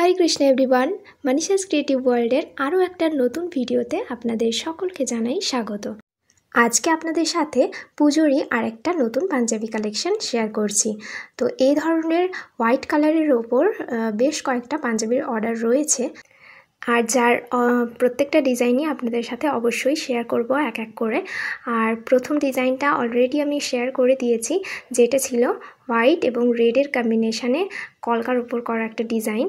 হরে Krishna everyone, Manisha's creative ওয়ার্ল্ডের আরও একটা নতুন ভিডিওতে আপনাদের সকলকে জানাই স্বাগত। আজকে আপনাদের সাথে পুজোরই আরেকটা নতুন পাঞ্জাবি কালেকশন শেয়ার করছি। তো এই ধরনের হোয়াইট কালারের ওপর বেশ কয়েকটা পাঞ্জাবির অর্ডার রয়েছে, আর যার প্রত্যেকটা ডিজাইনই আপনাদের সাথে অবশ্যই শেয়ার করব এক এক করে। আর প্রথম ডিজাইনটা অলরেডি আমি শেয়ার করে দিয়েছি, যেটা ছিল হোয়াইট এবং রেডের কম্বিনেশানে কলকার উপর করা একটা ডিজাইন।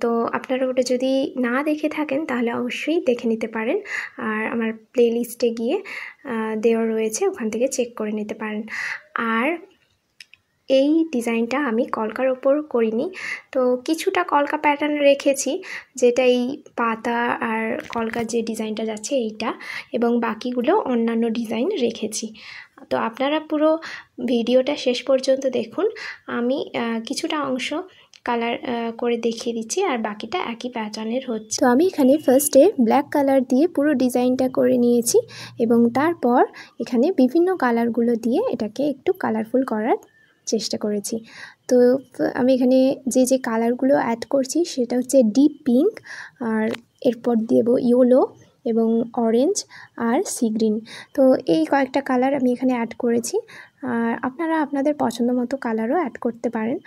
তো আপনারা ওটা যদি না দেখে থাকেন তাহলে অবশ্যই দেখে নিতে পারেন, আর আমার প্লেলিস্টে গিয়ে দেওয়া রয়েছে, ওখান থেকে চেক করে নিতে পারেন। আর এই ডিজাইনটা আমি কলকার ওপর করিনি, তো কিছুটা কলকা প্যাটার্ন রেখেছি, যেটা এই পাতা আর কলকার যে ডিজাইনটা যাচ্ছে এইটা, এবং বাকিগুলো অন্যান্য ডিজাইন রেখেছি। তো আপনারা পুরো ভিডিওটা শেষ পর্যন্ত দেখুন। আমি কিছুটা অংশ কালার করে দেখিয়ে দিচ্ছি, আর বাকিটা একই প্যাটার্নের হচ্ছে। তো আমি এখানে ফার্স্টে ব্ল্যাক কালার দিয়ে পুরো ডিজাইনটা করে নিয়েছি, এবং তারপর এখানে বিভিন্ন কালারগুলো দিয়ে এটাকে একটু কালারফুল করার চেষ্টা করেছি। তো আমি এখানে যে কালারগুলো অ্যাড করছি সেটা হচ্ছে ডিপ পিঙ্ক, আর এরপর দেব ইয়েলো এবং অরেঞ্জ আর সি গ্রিন। তো এই কয়েকটা কালার আমি এখানে অ্যাড করেছি, আর আপনারা আপনাদের পছন্দ মতো কালারও অ্যাড করতে পারেন।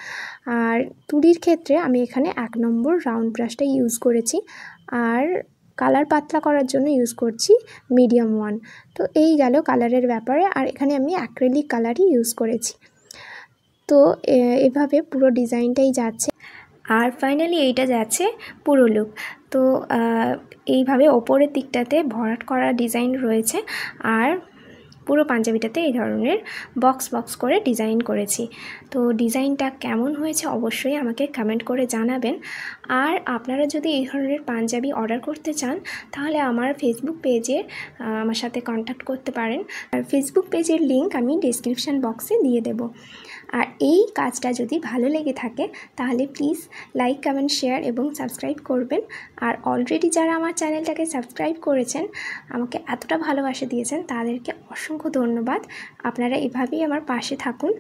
আর তুলির ক্ষেত্রে আমি এখানে 1 নম্বর রাউন্ড ব্রাশটা ইউজ করেছি, আর কালার পাতলা করার জন্য ইউজ করছি মিডিয়াম 1। তো এই গেল কালারের ব্যাপারে। আর এখানে আমি অ্যাক্রিলিক কালারই ইউজ করেছি। তো এভাবে পুরো ডিজাইনটাই যাচ্ছে, আর ফাইনালি এইটা যাচ্ছে পুরো লুক। তো এইভাবে ওপরের দিকটাতে ভরাট করা ডিজাইন রয়েছে, আর পুরো পাঞ্জাবিটাতে এই ধরনের বক্স করে ডিজাইন করেছি। তো ডিজাইনটা কেমন হয়েছে অবশ্যই আমাকে কমেন্ট করে জানাবেন। আর আপনারা যদি এই ধরনের পাঞ্জাবি অর্ডার করতে চান তাহলে আমার ফেসবুক পেজে আমার সাথে কন্ট্যাক্ট করতে পারেন, আর ফেসবুক পেজের লিঙ্ক আমি ডেসক্রিপশান বক্সে দিয়ে দেব। আর এই কাজটা যদি ভালো লেগে থাকে তাহলে প্লিজ লাইক, কমেন্ট, শেয়ার এবং সাবস্ক্রাইব করবেন। আর অলরেডি যারা আমার চ্যানেলটাকে সাবস্ক্রাইব করেছেন, আমাকে এতটা ভালোবাসা দিয়েছেন, তাদেরকে অসংখ্য ধন্যবাদ। আপনারা এভাবেই আমার পাশে থাকুন,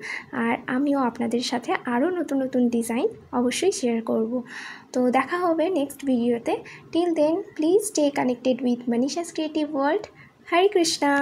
আর আমিও আপনাদের সাথে আরও নতুন ডিজাইন অবশ্যই শেয়ার করব। তো দেখা হবে নেক্সট ভিডিওতে। Till then please stay connected with Manisha's creative world. Hare Krishna.